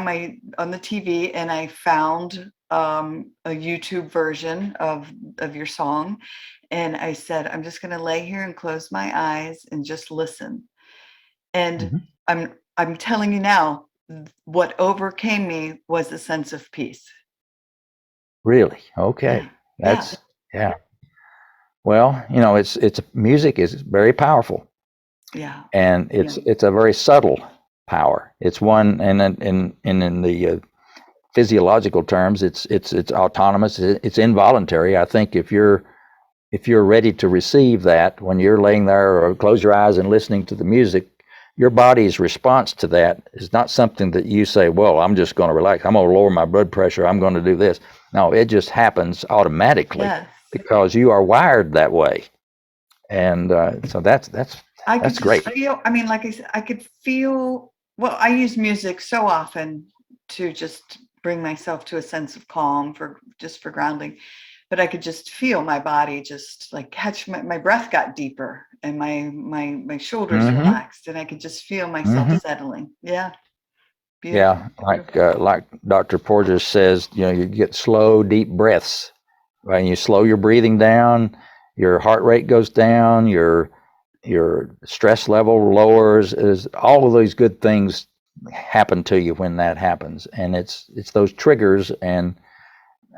Speaker 1: on the TV and I found a YouTube version of your song. And I said, I'm just going to lay here and close my eyes and just listen. And
Speaker 2: Hmm.
Speaker 1: I'm telling you now, what overcame me was a sense of peace.
Speaker 2: Really?
Speaker 1: Yeah.
Speaker 2: Okay.
Speaker 1: Yeah.
Speaker 2: Yeah. Well, it's music is very powerful,
Speaker 1: Yeah.
Speaker 2: and it's a very subtle power. It's one, and in the physiological terms, it's autonomous. It's involuntary. I think if you're ready to receive that when you're laying there or close your eyes and listening to the music, your body's response to that is not something that you say, well, I'm just going to relax. I'm going to lower my blood pressure. I'm going to do this. No, it just happens automatically
Speaker 1: Yes.
Speaker 2: because you are wired that way. And so
Speaker 1: I could
Speaker 2: that's
Speaker 1: just
Speaker 2: great.
Speaker 1: feel, I mean, like I said, I could feel, well, I use music so often to just bring myself to a sense of calm for grounding, but I could just feel my body just like catch my breath got deeper and my shoulders
Speaker 2: Hmm.
Speaker 1: relaxed and I could just feel myself
Speaker 2: Hmm.
Speaker 1: settling. Yeah. Beautiful.
Speaker 2: Yeah, like
Speaker 1: Beautiful.
Speaker 2: like Dr. Porges says, you get slow, deep breaths. Right? You slow your breathing down, your heart rate goes down, your stress level lowers. Is all of these good things happen to you when that happens, and it's those triggers, and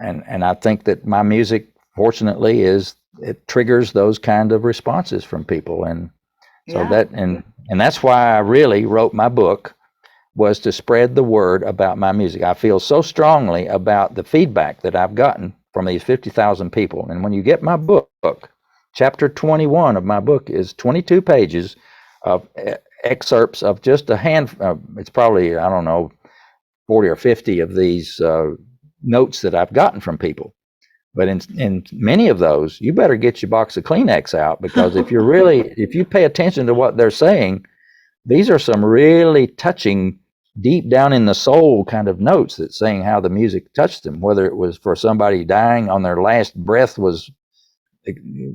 Speaker 2: I think that my music, fortunately, is it triggers those kind of responses from people, and so
Speaker 1: Yeah.
Speaker 2: and that's why I really wrote my book, was to spread the word about my music. I feel so strongly about the feedback that I've gotten from these 50,000 people. And when you get my book, chapter 21 of my book is 22 pages of excerpts of just a it's probably, I don't know, 40 or 50 of these notes that I've gotten from people. But in many of those, you better get your box of Kleenex out, because if you pay attention to what they're saying, these are some really touching, deep down in the soul kind of notes that's saying how the music touched them, whether it was for somebody dying on their last breath was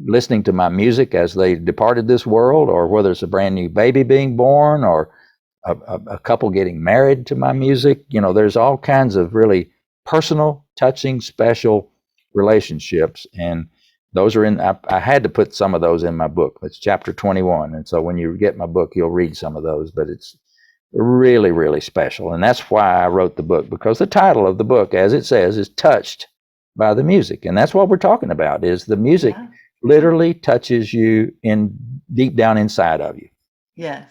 Speaker 2: listening to my music as they departed this world, or whether it's a brand new baby being born, or a couple getting married to my music. There's all kinds of really personal, touching, special relationships, and those are I had to put some of those in my book. It's chapter 21, and so when you get my book, you'll read some of those. But it's really, really special, and that's why I wrote the book, because the title of the book, as it says, is touched by the music, and that's what we're talking about. Is the music
Speaker 1: Yeah.
Speaker 2: literally touches you in deep down inside of you.
Speaker 1: Yes.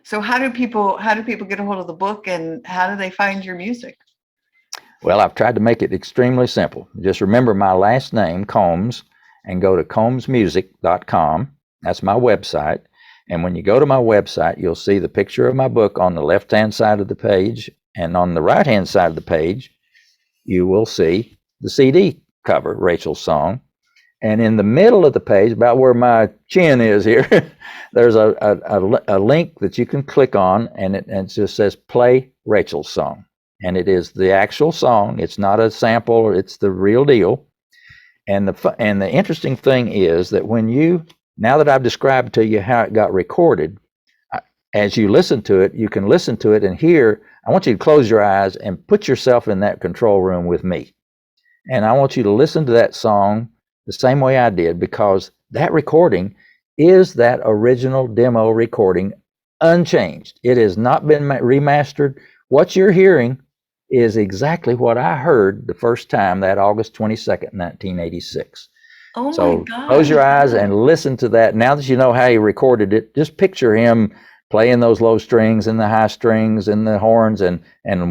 Speaker 1: So how do people get a hold of the book and how do they find your music?
Speaker 2: Well, I've tried to make it extremely simple. Just remember my last name, Combs, and go to combsmusic.com. That's my website. And when you go to my website, you'll see the picture of my book on the left hand side of the page. And on the right hand side of the page, you will see the CD cover, Rachel's song. And in the middle of the page, about where my chin is here, there's a link that you can click on, and it just says play Rachel's song. And it is the actual song. It's not a sample, it's the real deal. And the interesting thing is that now that I've described to you how it got recorded, as you listen to it, you can listen to it and hear. I want you to close your eyes and put yourself in that control room with me. And I want you to listen to that song the same way I did, because that recording is that original demo recording, unchanged. It has not been remastered. What you're hearing is exactly what I heard the first time, that August 22nd, 1986.
Speaker 1: Oh my
Speaker 2: So close
Speaker 1: God.
Speaker 2: your eyes and listen to that. Now that you know how he recorded it, just picture him playing those low strings and the high strings and the horns, and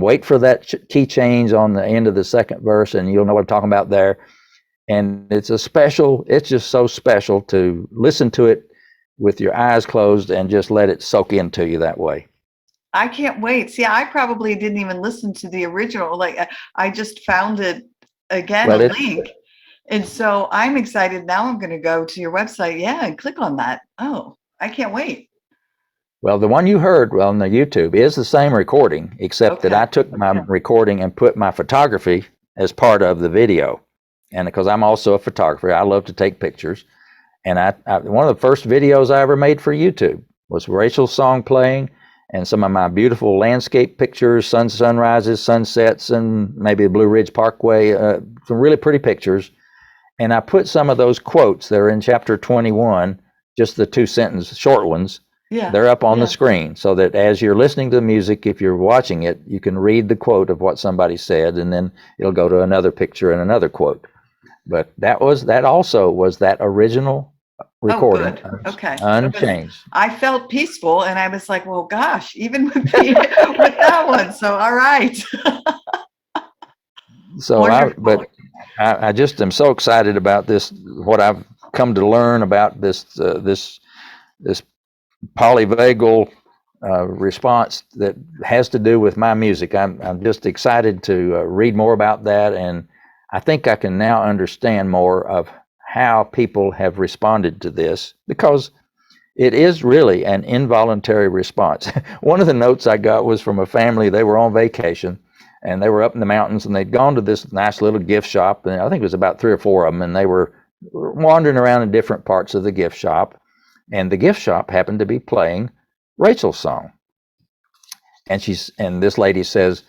Speaker 2: wait for that key change on the end of the second verse, and you'll know what I'm talking about there. And it's just so special to listen to it with your eyes closed and just let it soak into you that way.
Speaker 1: I can't wait. See, I probably didn't even listen to the original. Like I just found it again,
Speaker 2: Well,
Speaker 1: a
Speaker 2: it
Speaker 1: link. And so I'm excited. Now I'm going to go to your website. Yeah. And click on that. Oh, I can't wait.
Speaker 2: Well, the one you heard on the YouTube is the same recording, except that I
Speaker 1: Okay.
Speaker 2: took my recording and put my photography as part of the video. And because I'm also a photographer, I love to take pictures. And one of the first videos I ever made for YouTube was Rachel's song playing and some of my beautiful landscape pictures, sunrises, sunsets, and maybe the Blue Ridge Parkway, some really pretty pictures. And I put some of those quotes that are in chapter 21, just the 2-sentence short ones.
Speaker 1: Yeah.
Speaker 2: They're up on the screen so that as you're listening to the music, if you're watching it, you can read the quote of what somebody said, and then it'll go to another picture and another quote. But that also was that original recording,
Speaker 1: Oh, good. Okay.
Speaker 2: unchanged.
Speaker 1: I felt peaceful, and I was like, well, gosh, even with with that one. So, all right.
Speaker 2: So I just am so excited about this, what I've come to learn about this polyvagal response that has to do with my music. I'm just excited to read more about that, and I think I can now understand more of how people have responded to this, because it is really an involuntary response. One of the notes I got was from a family. They were on vacation, and they were up in the mountains, and they'd gone to this nice little gift shop, and I think it was about 3 or 4 of them, and they were wandering around in different parts of the gift shop, and the gift shop happened to be playing Rachel's song. And this lady says,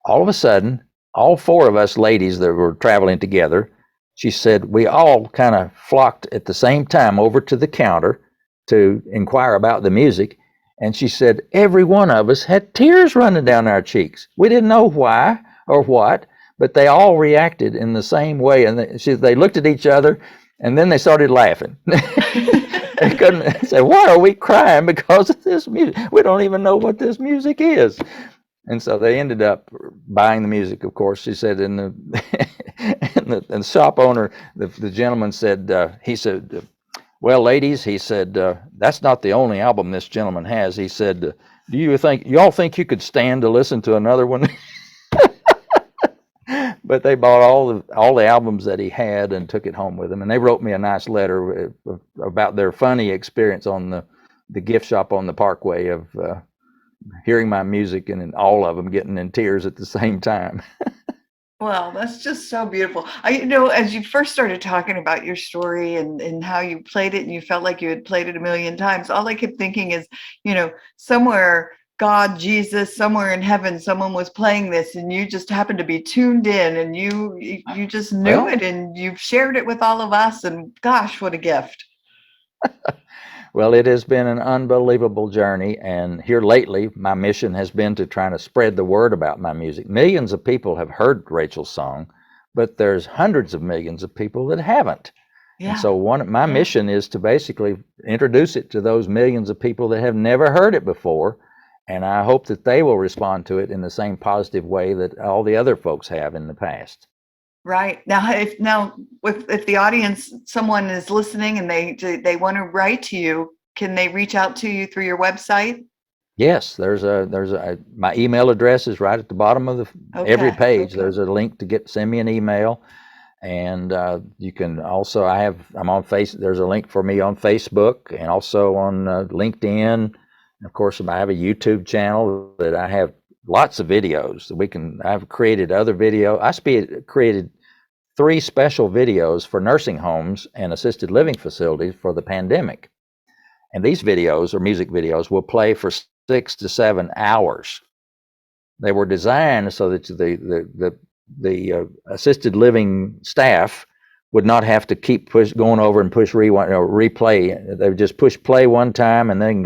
Speaker 2: all of a sudden, all 4 of us ladies that were traveling together, she said, we all kind of flocked at the same time over to the counter to inquire about the music. And she said, every one of us had tears running down our cheeks. We didn't know why or what, but they all reacted in the same way. And they looked at each other, and then they started laughing. They couldn't say, why are we crying because of this music? We don't even know what this music is. And so they ended up buying the music, of course. She said, and the shop owner, the gentleman said, he said, well, ladies, he said, that's not the only album this gentleman has. He said, do y'all think you could stand to listen to another one? But they bought all the albums that he had and took it home with them. And they wrote me a nice letter about their funny experience on the gift shop on the Parkway of hearing my music, and all of them getting in tears at the same time.
Speaker 1: Well, that's just so beautiful. As you first started talking about your story and how you played it, and you felt like you had played it a million times, all I kept thinking is, somewhere God, Jesus, somewhere in heaven, someone was playing this, and you just happened to be tuned in, and you just knew it, and you've shared it with all of us, and gosh, what a gift.
Speaker 2: Well, it has been an unbelievable journey, and here lately, my mission has been to try to spread the word about my music. Millions of people have heard Rachel's song, but there's hundreds of millions of people that haven't. Yeah. And so my mission is to basically introduce it to those millions of people that have never heard it before, and I hope that they will respond to it in the same positive way that all the other folks have in the past.
Speaker 1: Right. Now, if the audience, someone is listening and they want to write to you, can they reach out to you through your website?
Speaker 2: Yes, my email address is right at the bottom of every page. Okay. There's a link to send me an email, and you can also I'm on there's a link for me on Facebook and also on LinkedIn. Of course, I have a YouTube channel that I have lots of videos that I've created other videos. I created 3 special videos for nursing homes and assisted living facilities for the pandemic. And these videos, or music videos, will play for 6 to 7 hours. They were designed so that the assisted living staff would not have to keep going over and push replay. They would just push play one time and then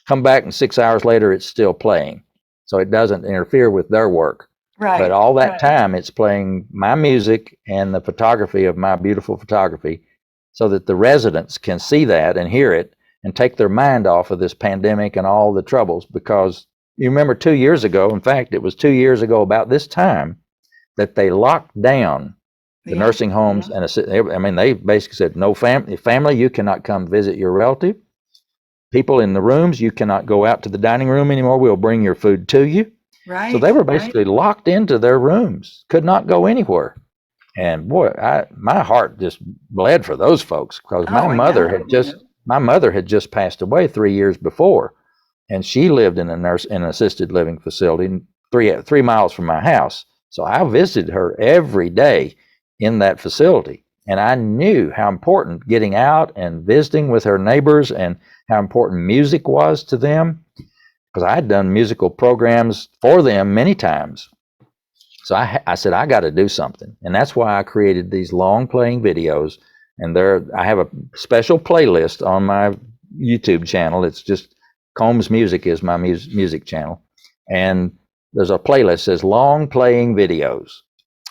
Speaker 2: come back, and 6 hours later it's still playing. So it doesn't interfere with their work. Right. But all that time it's playing my music and the photography of my beautiful photography, so that the residents can see that and hear it and take their mind off of this pandemic and all the troubles. Because you remember 2 years ago, in fact, it was 2 years ago about this time, that they locked down the nursing homes. And they basically said, no family, you cannot come visit your relative. People in the rooms, you cannot go out to the dining room anymore. We'll bring your food to you. Right. So they were basically locked into their rooms, could not go anywhere. And boy, my heart just bled for those folks, because my mother had just passed away 3 years before. and she lived in an assisted living facility 3 miles from my house. So I visited her every day in that facility, and I knew how important getting out and visiting with her neighbors and how important music was to them, because I had done musical programs for them many times. So I said, I got to do something. And that's why I created these long playing videos. And I have a special playlist on my YouTube channel. It's just Combs Music is my music channel. And there's a playlist that says long playing videos.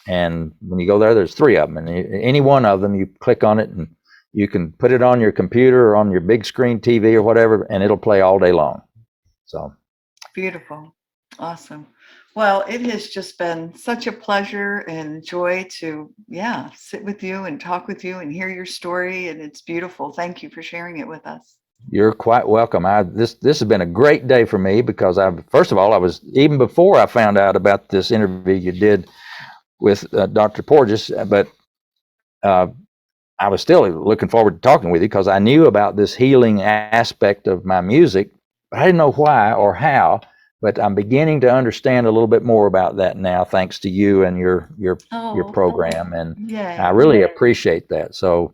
Speaker 2: And when you go there, there's 3 of them. And any one of them, you click on it and you can put it on your computer or on your big screen TV or whatever, and it'll play all day long. So
Speaker 1: beautiful. Awesome. Well, it has just been such a pleasure and joy to, sit with you and talk with you and hear your story. And it's beautiful. Thank you for sharing it with us.
Speaker 2: You're quite welcome. This has been a great day for me, because first of all, I was, even before I found out about this interview you did with Dr. Porges, but I was still looking forward to talking with you, because I knew about this healing aspect of my music, but I didn't know why or how. But I'm beginning to understand a little bit more about that now, thanks to you and your program, and I really appreciate that. So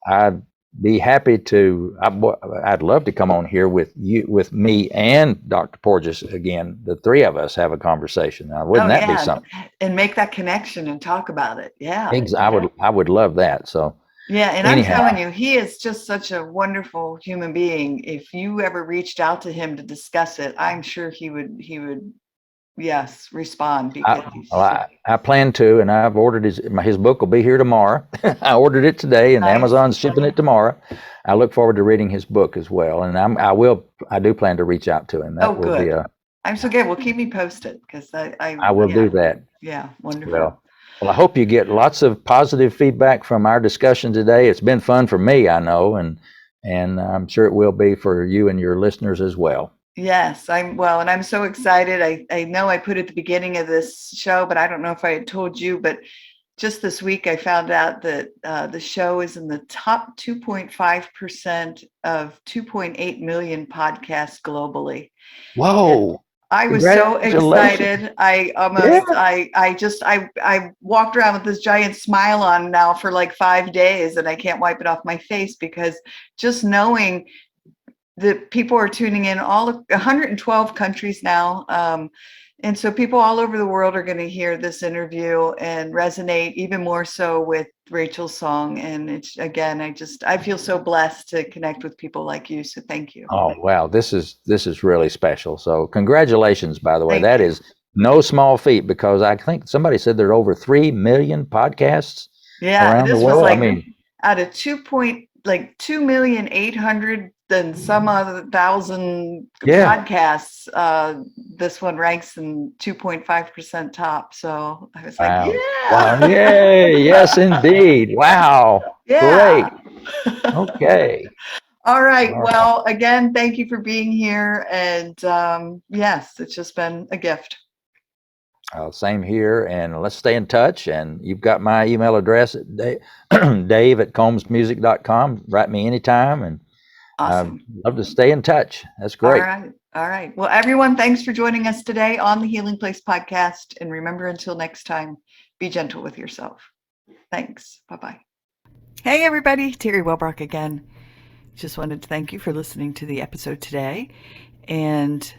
Speaker 2: I'd be happy to. I'd love to come on here with me, and Dr. Porges again. The 3 of us have a conversation. Now, wouldn't that be something?
Speaker 1: And make that connection and talk about it. Yeah,
Speaker 2: I would love that. So.
Speaker 1: Yeah, and anyhow, I'm telling you, he is just such a wonderful human being. If you ever reached out to him to discuss it, I'm sure he would, yes, respond. Because
Speaker 2: I plan to, and I've ordered his book will be here tomorrow. I ordered it today, and Amazon's shipping it tomorrow. I look forward to reading his book as well, and I do plan to reach out to him. That will be
Speaker 1: I'm so good. Well, keep me posted, because I will
Speaker 2: do that.
Speaker 1: Yeah, wonderful.
Speaker 2: Well, I hope you get lots of positive feedback from our discussion today. It's been fun for me, I know, and I'm sure it will be for you and your listeners as well.
Speaker 1: Yes, and I'm so excited. I know I put at the beginning of this show, but I don't know if I had told you, but just this week I found out that the show is in the top 2.5% of 2.8 million podcasts globally.
Speaker 2: Whoa.
Speaker 1: And I was so excited. I walked around with this giant smile on now for like 5 days, and I can't wipe it off my face, because just knowing that people are tuning in, all of 112 countries now. And so people all over the world are going to hear this interview and resonate even more so with Rachel's song. And it's, again, I feel so blessed to connect with people like you. So thank you.
Speaker 2: Oh, wow. This is really special. So congratulations, by the way. That is no small feat, because I think somebody said there are over 3 million podcasts around the world.
Speaker 1: Was like, out of 2,800,000 and some other thousand podcasts, this one ranks in 2.5% top. So I was like,
Speaker 2: wow. Yay. Yes, indeed. Wow. Great. Okay.
Speaker 1: All right. Well, again, thank you for being here. And yes, it's just been a gift.
Speaker 2: Same here. And let's stay in touch. And you've got my email address at dave@combsmusic.com. Write me anytime. And
Speaker 1: awesome.
Speaker 2: I'd love to stay in touch. That's great.
Speaker 1: All right. Well, everyone, thanks for joining us today on the Healing Place podcast. And remember, until next time, be gentle with yourself. Thanks. Bye-bye. Hey, everybody. Teri Wellbrock again. Just wanted to thank you for listening to the episode today, and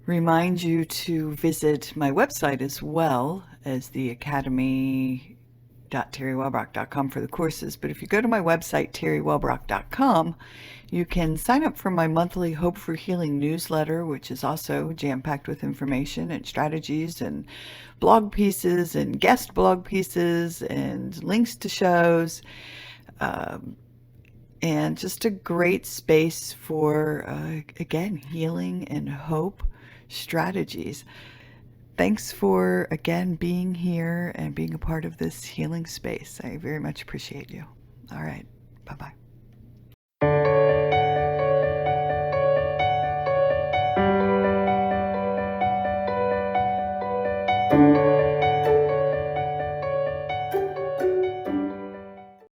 Speaker 1: remind you to visit my website as well as the academy.teriwellbrock.com for the courses. But if you go to my website, teriwellbrock.com, you can sign up for my monthly Hope for Healing newsletter, which is also jam-packed with information and strategies and blog pieces and guest blog pieces and links to shows. And just a great space for, again, healing and hope strategies. Thanks for, again, being here and being a part of this healing space. I very much appreciate you. All right. Bye-bye.